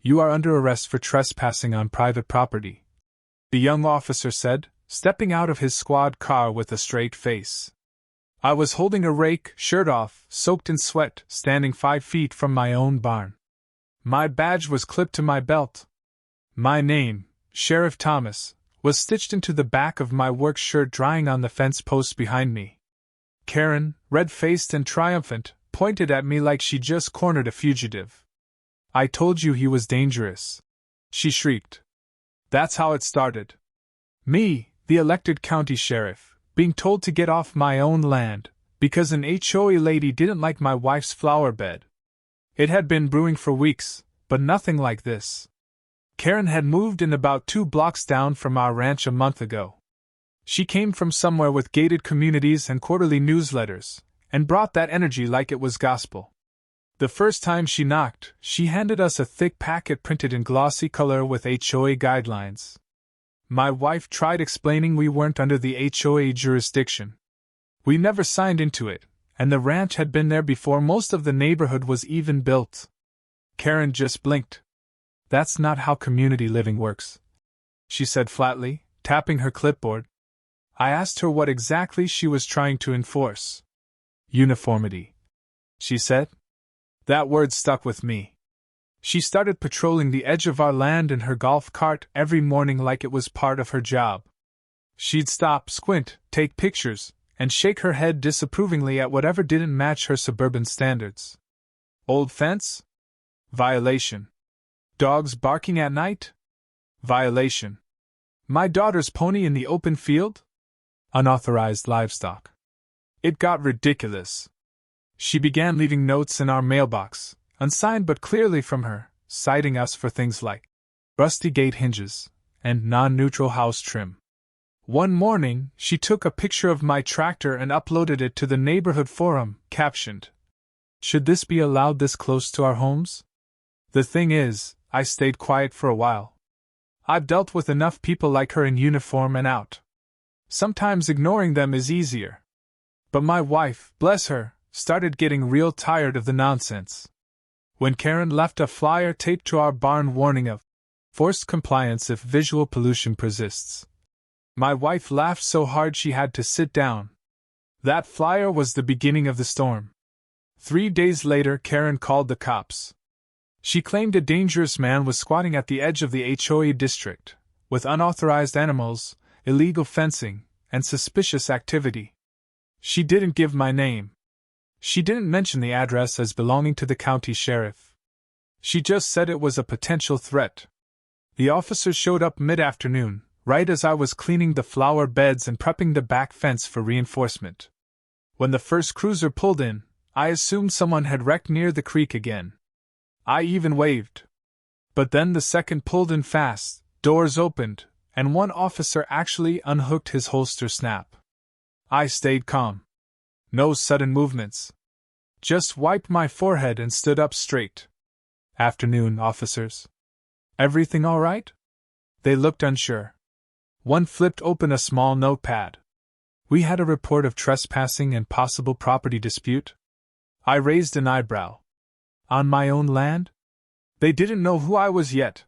You are under arrest for trespassing on private property, the young officer said, stepping out of his squad car with a straight face. I was holding a rake, shirt off, soaked in sweat, standing 5 feet from my own barn. My badge was clipped to my belt. My name, Sheriff Thomas, was stitched into the back of my work shirt drying on the fence post behind me. Karen, red-faced and triumphant, pointed at me like she just cornered a fugitive. I told you he was dangerous, she shrieked. That's how it started. Me, the elected county sheriff, being told to get off my own land because an HOA lady didn't like my wife's flower bed. It had been brewing for weeks, but nothing like this. Karen had moved in about 2 blocks down from our ranch a month ago. She came from somewhere with gated communities and quarterly newsletters, and brought that energy like it was gospel. The first time she knocked, she handed us a thick packet printed in glossy color with HOA guidelines. My wife tried explaining we weren't under the HOA jurisdiction. We never signed into it, and the ranch had been there before most of the neighborhood was even built. Karen just blinked. That's not how community living works, she said flatly, tapping her clipboard. I asked her what exactly she was trying to enforce. Uniformity, she said. That word stuck with me. She started patrolling the edge of our land in her golf cart every morning like it was part of her job. She'd stop, squint, take pictures, and shake her head disapprovingly at whatever didn't match her suburban standards. Old fence? Violation. Dogs barking at night? Violation. My daughter's pony in the open field? Unauthorized livestock. It got ridiculous. She began leaving notes in our mailbox, unsigned but clearly from her, citing us for things like rusty gate hinges and non-neutral house trim. One morning, she took a picture of my tractor and uploaded it to the neighborhood forum, captioned, "Should this be allowed this close to our homes?" The thing is, I stayed quiet for a while. I've dealt with enough people like her in uniform and out. Sometimes ignoring them is easier. But my wife, bless her, started getting real tired of the nonsense. When Karen left a flyer taped to our barn warning of forced compliance if visual pollution persists, my wife laughed so hard she had to sit down. That flyer was the beginning of the storm. 3 days later, Karen called the cops. She claimed a dangerous man was squatting at the edge of the HOA district, with unauthorized animals, illegal fencing, and suspicious activity. She didn't give my name. She didn't mention the address as belonging to the county sheriff. She just said it was a potential threat. The officers showed up mid-afternoon, right as I was cleaning the flower beds and prepping the back fence for reinforcement. When the first cruiser pulled in, I assumed someone had wrecked near the creek again. I even waved. But then the second pulled in fast, doors opened, and one officer actually unhooked his holster snap. I stayed calm. No sudden movements. Just wiped my forehead and stood up straight. "Afternoon, officers. Everything all right?" They looked unsure. One flipped open a small notepad. "We had a report of trespassing and possible property dispute." I raised an eyebrow. On my own land? They didn't know who I was yet.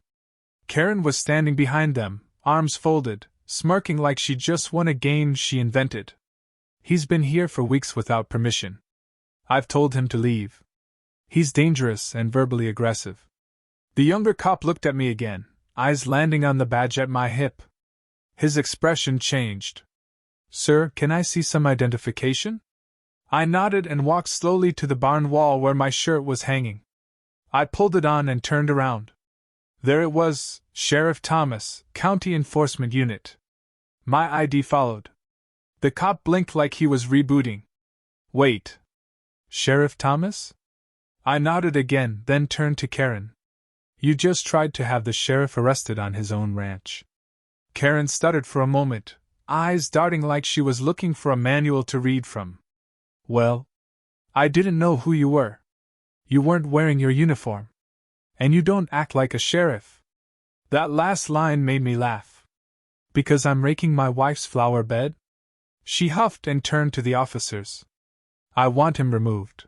Karen was standing behind them, arms folded, smirking like she just won a game she invented. "He's been here for weeks without permission. I've told him to leave. He's dangerous and verbally aggressive." The younger cop looked at me again, eyes landing on the badge at my hip. His expression changed. "Sir, can I see some identification?" I nodded and walked slowly to the barn wall where my shirt was hanging. I pulled it on and turned around. There it was, Sheriff Thomas, County Enforcement Unit. My ID followed. The cop blinked like he was rebooting. "Wait. Sheriff Thomas?" I nodded again, then turned to Karen. "You just tried to have the sheriff arrested on his own ranch." Karen stuttered for a moment, eyes darting like she was looking for a manual to read from. "Well, I didn't know who you were. You weren't wearing your uniform. And you don't act like a sheriff." That last line made me laugh. "Because I'm raking my wife's flower bed?" She huffed and turned to the officers. "I want him removed."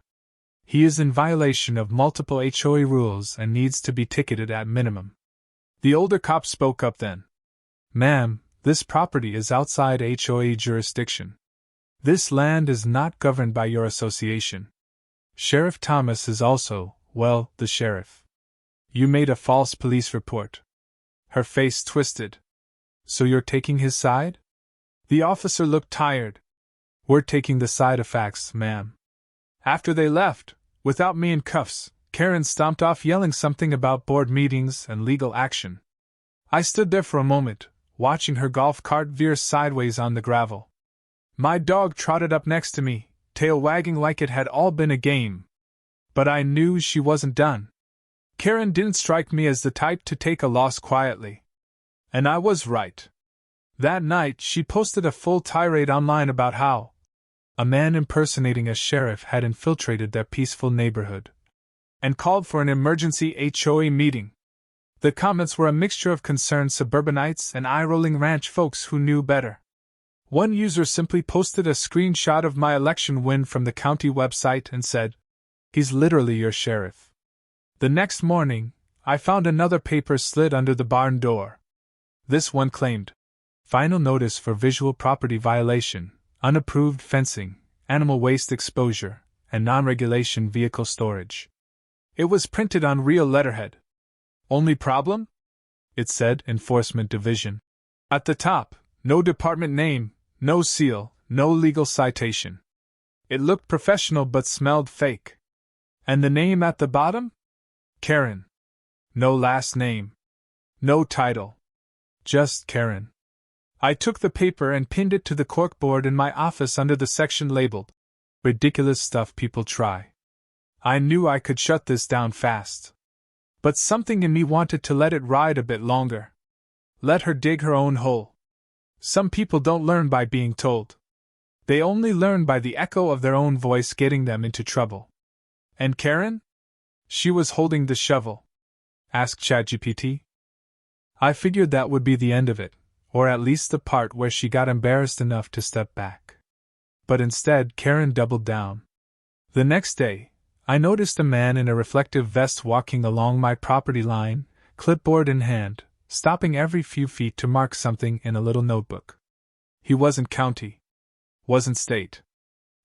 He is in violation of multiple HOA rules and needs to be ticketed at minimum. The older cop spoke up then. Ma'am, this property is outside HOA jurisdiction. This land is not governed by your association. Sheriff Thomas is also, well, the sheriff. You made a false police report. Her face twisted. So you're taking his side? The officer looked tired. We're taking the side of facts, ma'am. After they left, without me in cuffs, Karen stomped off yelling something about board meetings and legal action. I stood there for a moment, watching her golf cart veer sideways on the gravel. My dog trotted up next to me, tail wagging like it had all been a game. But I knew she wasn't done. Karen didn't strike me as the type to take a loss quietly. And I was right. That night she posted a full tirade online about how a man impersonating a sheriff had infiltrated their peaceful neighborhood and called for an emergency HOA meeting. The comments were a mixture of concerned suburbanites and eye-rolling ranch folks who knew better. One user simply posted a screenshot of my election win from the county website and said, "He's literally your sheriff." The next morning, I found another paper slid under the barn door. This one claimed, "Final notice for visual property violation, unapproved fencing, animal waste exposure, and non-regulation vehicle storage." It was printed on real letterhead. Only problem? It said Enforcement Division. At the top, no department name, no seal, no legal citation. It looked professional but smelled fake. And the name at the bottom? Karen. No last name. No title. Just Karen. I took the paper and pinned it to the corkboard in my office under the section labeled, "Ridiculous Stuff People Try." I knew I could shut this down fast. But something in me wanted to let it ride a bit longer. Let her dig her own hole. Some people don't learn by being told. They only learn by the echo of their own voice getting them into trouble. And Karen? She was holding the shovel. Ask ChatGPT. I figured that would be the end of it, or at least the part where she got embarrassed enough to step back. But instead, Karen doubled down. The next day, I noticed a man in a reflective vest walking along my property line, clipboard in hand, stopping every few feet to mark something in a little notebook. He wasn't county. Wasn't state.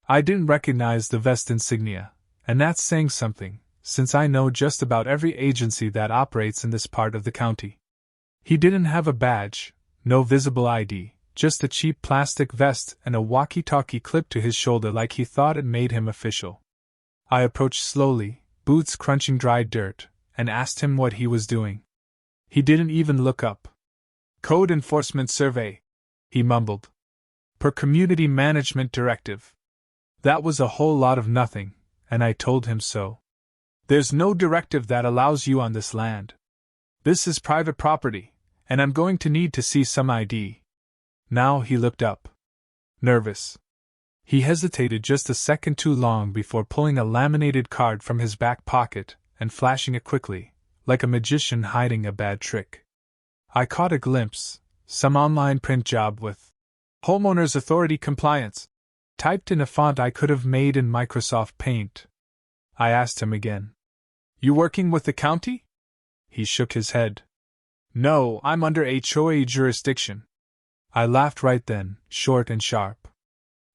I didn't recognize the vest insignia, and that's saying something, since I know just about every agency that operates in this part of the county. He didn't have a badge, no visible ID, just a cheap plastic vest and a walkie-talkie clipped to his shoulder like he thought it made him official. I approached slowly, boots crunching dry dirt, and asked him what he was doing. He didn't even look up. "Code Enforcement Survey," he mumbled. "Per Community Management Directive." That was a whole lot of nothing, and I told him so. There's no directive that allows you on this land. This is private property, and I'm going to need to see some ID. Now he looked up. Nervous. He hesitated just a second too long before pulling a laminated card from his back pocket and flashing it quickly, like a magician hiding a bad trick. I caught a glimpse, some online print job with Homeowners Authority Compliance, typed in a font I could have made in Microsoft Paint. I asked him again. "You working with the county?" He shook his head. "No, I'm under HOA jurisdiction." I laughed right then, short and sharp.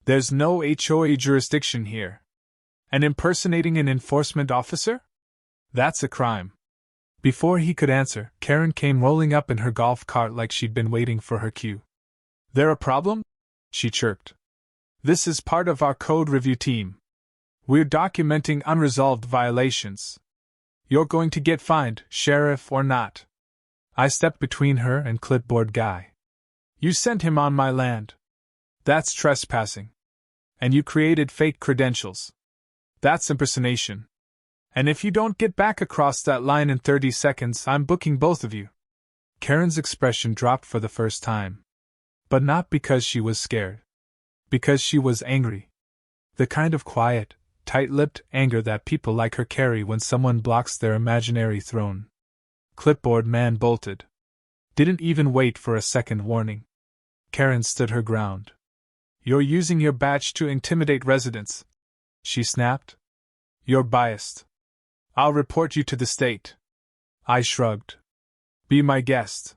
"There's no HOA jurisdiction here. And impersonating an enforcement officer? That's a crime." Before he could answer, Karen came rolling up in her golf cart like she'd been waiting for her cue. "There a problem?" she chirped. "This is part of our code review team. We're documenting unresolved violations. You're going to get fined, sheriff or not." I stepped between her and clipboard guy. "You sent him on my land. That's trespassing. And you created fake credentials. That's impersonation. And if you don't get back across that line in 30 seconds, I'm booking both of you." Karen's expression dropped for the first time. But not because she was scared. Because she was angry. The kind of quiet, tight-lipped anger that people like her carry when someone blocks their imaginary throne. Clipboard man bolted. Didn't even wait for a second warning. Karen stood her ground. "You're using your badge to intimidate residents," she snapped. You're biased. I'll report you to the state. I shrugged. Be my guest.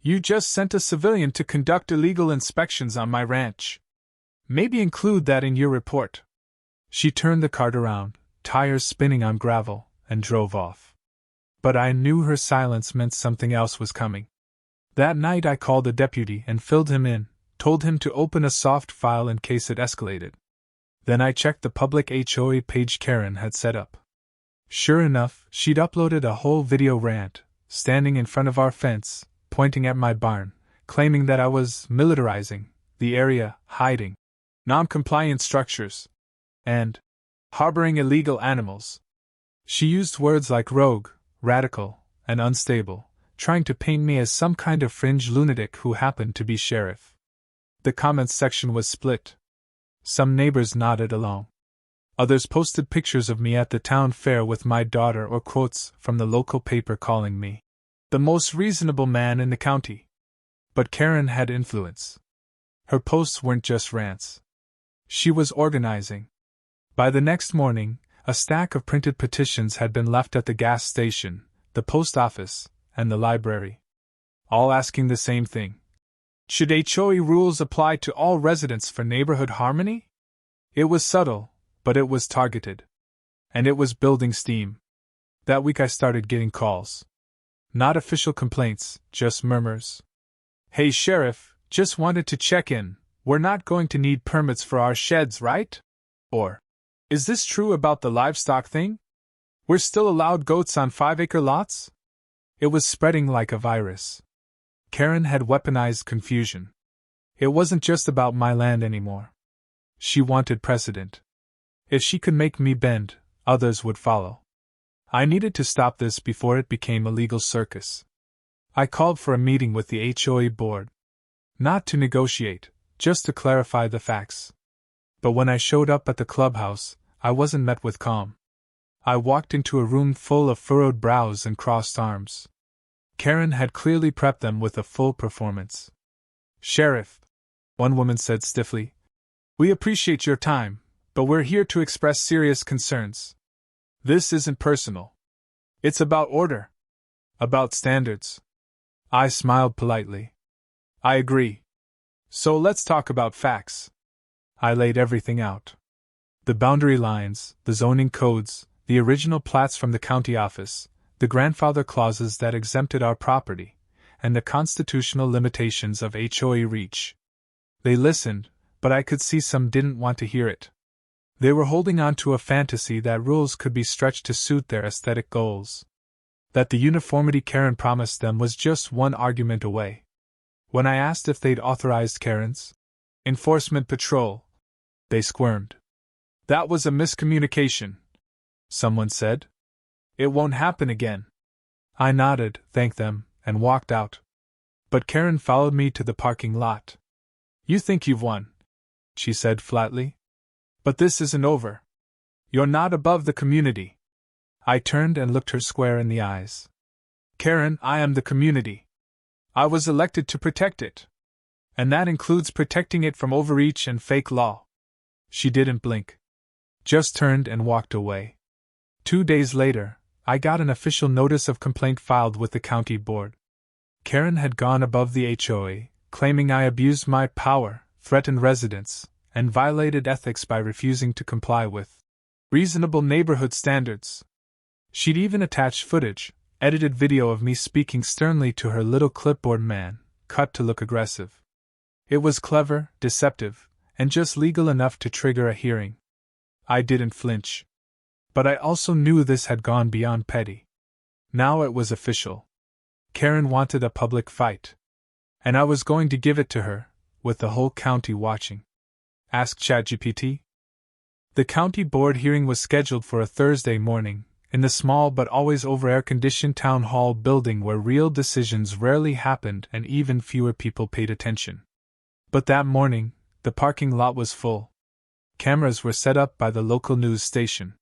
You just sent a civilian to conduct illegal inspections on my ranch. Maybe include that in your report. She turned the cart around, tires spinning on gravel, and drove off. But I knew her silence meant something else was coming. That night I called a deputy and filled him in, told him to open a soft file in case it escalated. Then I checked the public HOA page Karen had set up. Sure enough, she'd uploaded a whole video rant, standing in front of our fence, pointing at my barn, claiming that I was militarizing the area, hiding non-compliant structures, and harboring illegal animals. She used words like rogue, radical, and unstable, trying to paint me as some kind of fringe lunatic who happened to be sheriff. The comments section was split. Some neighbors nodded along. Others posted pictures of me at the town fair with my daughter or quotes from the local paper calling me the most reasonable man in the county. But Karen had influence. Her posts weren't just rants. She was organizing. By the next morning, a stack of printed petitions had been left at the gas station, the post office, and the library. All asking the same thing. Should HOA rules apply to all residents for neighborhood harmony? It was subtle, but it was targeted. And it was building steam. That week I started getting calls. Not official complaints, just murmurs. Hey Sheriff, just wanted to check in, we're not going to need permits for our sheds, right? Or, is this true about the livestock thing? We're still allowed goats on 5-acre lots? It was spreading like a virus. Karen had weaponized confusion. It wasn't just about my land anymore. She wanted precedent. If she could make me bend, others would follow. I needed to stop this before it became a legal circus. I called for a meeting with the HOA board. Not to negotiate, just to clarify the facts. But when I showed up at the clubhouse, I wasn't met with calm. I walked into a room full of furrowed brows and crossed arms. Karen had clearly prepped them with a full performance. Sheriff, one woman said stiffly, we appreciate your time, but we're here to express serious concerns. This isn't personal. It's about order. About standards. I smiled politely. I agree. So let's talk about facts. I laid everything out. The boundary lines, the zoning codes, the original plats from the county office, the grandfather clauses that exempted our property, and the constitutional limitations of HOA reach. They listened, but I could see some didn't want to hear it. They were holding on to a fantasy that rules could be stretched to suit their aesthetic goals. That the uniformity Karen promised them was just one argument away. When I asked if they'd authorized Karen's enforcement patrol, they squirmed. That was a miscommunication, someone said. It won't happen again. I nodded, thanked them, and walked out. But Karen followed me to the parking lot. You think you've won, she said flatly. But this isn't over. You're not above the community. I turned and looked her square in the eyes. Karen, I am the community. I was elected to protect it. And that includes protecting it from overreach and fake law. She didn't blink. Just turned and walked away. 2 days later, I got an official notice of complaint filed with the county board. Karen had gone above the HOA, claiming I abused my power, threatened residents, and violated ethics by refusing to comply with reasonable neighborhood standards. She'd even attached footage, edited video of me speaking sternly to her little clipboard man, cut to look aggressive. It was clever, deceptive, and just legal enough to trigger a hearing. I didn't flinch. But I also knew this had gone beyond petty. Now it was official. Karen wanted a public fight. And I was going to give it to her, with the whole county watching. Ask ChatGPT. The county board hearing was scheduled for a Thursday morning, in the small but always over-air-conditioned town hall building where real decisions rarely happened and even fewer people paid attention. But that morning, the parking lot was full. Cameras were set up by the local news station.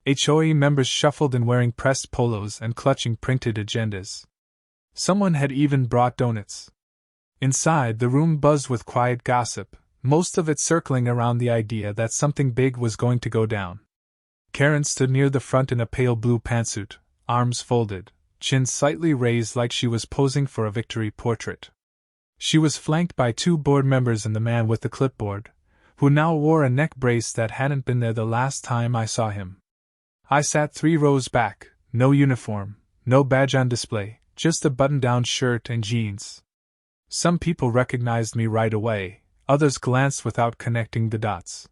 HOA members shuffled in wearing pressed polos and clutching printed agendas. Someone had even brought donuts. Inside, the room buzzed with quiet gossip, most of it circling around the idea that something big was going to go down. Karen stood near the front in a pale blue pantsuit, arms folded, chin slightly raised like she was posing for a victory portrait. She was flanked by 2 board members and the man with the clipboard, who now wore a neck brace that hadn't been there the last time I saw him. I sat 3 rows back, no uniform, no badge on display, just a button-down shirt and jeans. Some people recognized me right away, others glanced without connecting the dots.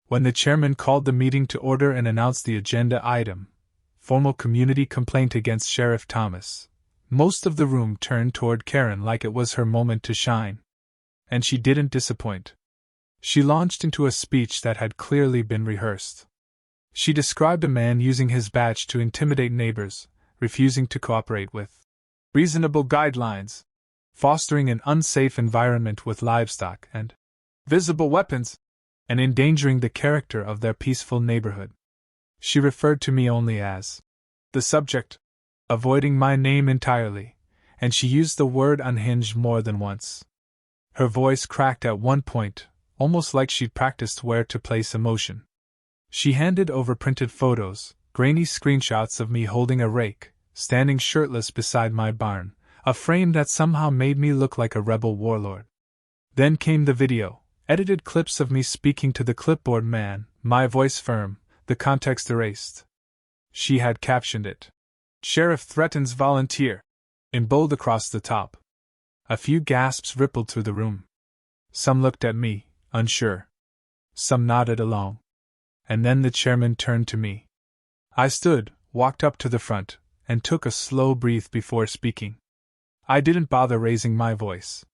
When the chairman called the meeting to order and announced the agenda item, formal community complaint against Sheriff Thomas, most of the room turned toward Karen like it was her moment to shine. And she didn't disappoint. She launched into a speech that had clearly been rehearsed. She described a man using his badge to intimidate neighbors, refusing to cooperate with reasonable guidelines, fostering an unsafe environment with livestock and visible weapons, and endangering the character of their peaceful neighborhood. She referred to me only as the subject, avoiding my name entirely, and she used the word unhinged more than once. Her voice cracked at one point, almost like she'd practiced where to place emotion. She handed over printed photos, grainy screenshots of me holding a rake, standing shirtless beside my barn, a frame that somehow made me look like a rebel warlord. Then came the video, edited clips of me speaking to the clipboard man, my voice firm, the context erased. She had captioned it, "Sheriff threatens volunteer," in bold across the top. A few gasps rippled through the room. Some looked at me, unsure. Some nodded along. And then the chairman turned to me. I stood, walked up to the front, and took a slow breath before speaking. I didn't bother raising my voice.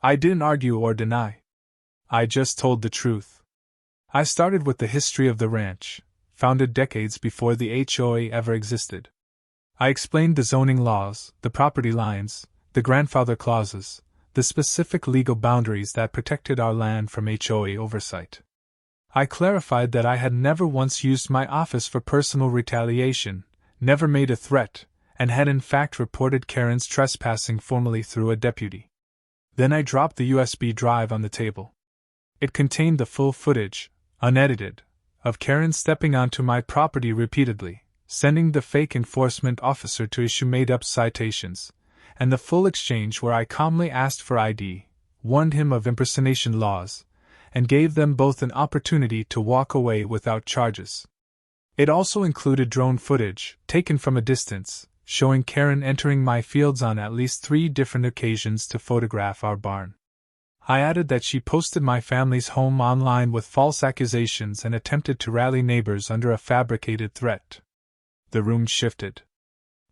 I didn't argue or deny. I just told the truth. I started with the history of the ranch, founded decades before the HOA ever existed. I explained the zoning laws, the property lines, the grandfather clauses, the specific legal boundaries that protected our land from HOA oversight. I clarified that I had never once used my office for personal retaliation, never made a threat, and had in fact reported Karen's trespassing formally through a deputy. Then I dropped the USB drive on the table. It contained the full footage, unedited, of Karen stepping onto my property repeatedly, sending the fake enforcement officer to issue made-up citations, and the full exchange where I calmly asked for ID, warned him of impersonation laws, and gave them both an opportunity to walk away without charges. It also included drone footage, taken from a distance, showing Karen entering my fields on at least 3 different occasions to photograph our barn. I added that she posted my family's home online with false accusations and attempted to rally neighbors under a fabricated threat. The room shifted.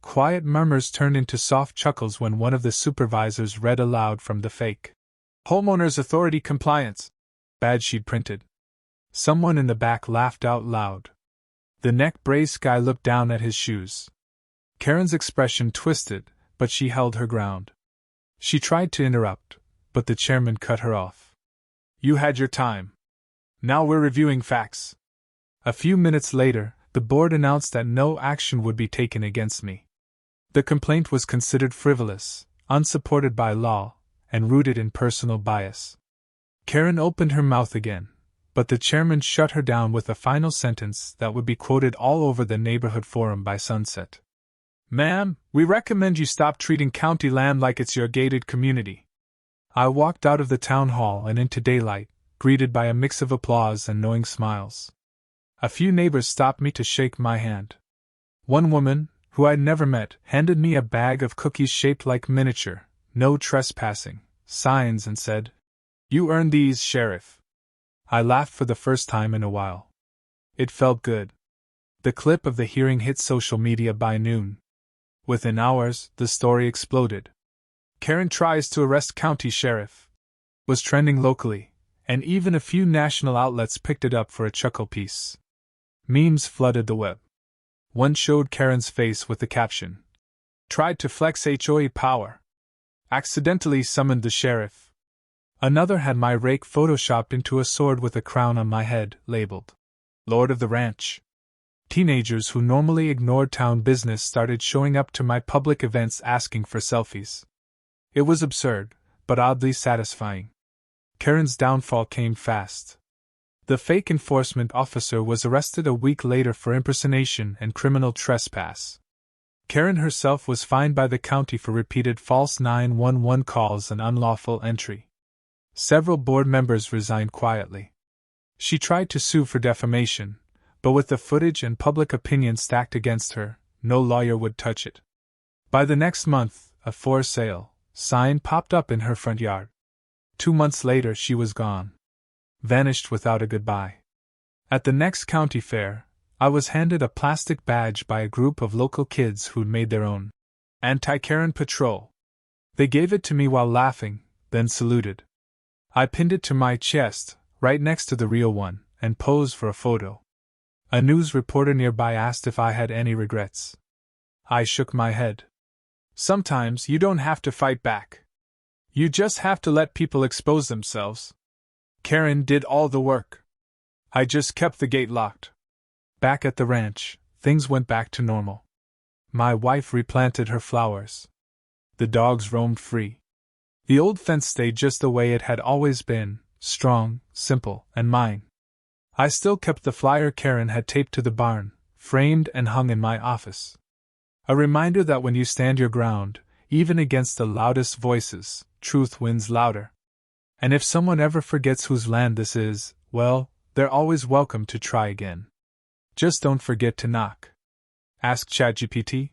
Quiet murmurs turned into soft chuckles when one of the supervisors read aloud from the fake Homeowners Authority Compliance badge she'd printed. Someone in the back laughed out loud. The neck brace guy looked down at his shoes. Karen's expression twisted, but she held her ground. She tried to interrupt, but the chairman cut her off. "You had your time. Now we're reviewing facts." A few minutes later, the board announced that no action would be taken against me. The complaint was considered frivolous, unsupported by law, and rooted in personal bias. Karen opened her mouth again, but the chairman shut her down with a final sentence that would be quoted all over the neighborhood forum by sunset. "Ma'am, we recommend you stop treating county land like it's your gated community." I walked out of the town hall and into daylight, greeted by a mix of applause and knowing smiles. A few neighbors stopped me to shake my hand. One woman, who I'd never met, handed me a bag of cookies shaped like miniature, "No trespassing" signs and said, "You earned these, Sheriff." I laughed for the first time in a while. It felt good. The clip of the hearing hit social media by noon. Within hours, the story exploded. "Karen tries to arrest county sheriff" was trending locally, and even a few national outlets picked it up for a chuckle piece. Memes flooded the web. One showed Karen's face with the caption, "Tried to flex HOA power. Accidentally summoned the sheriff." Another had my rake photoshopped into a sword with a crown on my head, labeled Lord of the Ranch. Teenagers who normally ignored town business started showing up to my public events asking for selfies. It was absurd, but oddly satisfying. Karen's downfall came fast. The fake enforcement officer was arrested a week later for impersonation and criminal trespass. Karen herself was fined by the county for repeated false 911 calls and unlawful entry. Several board members resigned quietly. She tried to sue for defamation, but with the footage and public opinion stacked against her, no lawyer would touch it. By the next month, a for sale sign popped up in her front yard. 2 months later, she was gone. Vanished without a goodbye. At the next county fair, I was handed a plastic badge by a group of local kids who'd made their own anti-Karen patrol. They gave it to me while laughing, then saluted. I pinned it to my chest, right next to the real one, and posed for a photo. A news reporter nearby asked if I had any regrets. I shook my head. Sometimes you don't have to fight back. You just have to let people expose themselves. Karen did all the work. I just kept the gate locked. Back at the ranch, things went back to normal. My wife replanted her flowers. The dogs roamed free. The old fence stayed just the way it had always been, strong, simple, and mine. I still kept the flyer Karen had taped to the barn, framed and hung in my office. A reminder that when you stand your ground, even against the loudest voices, truth wins louder. And if someone ever forgets whose land this is, well, they're always welcome to try again. Just don't forget to knock. Ask ChatGPT.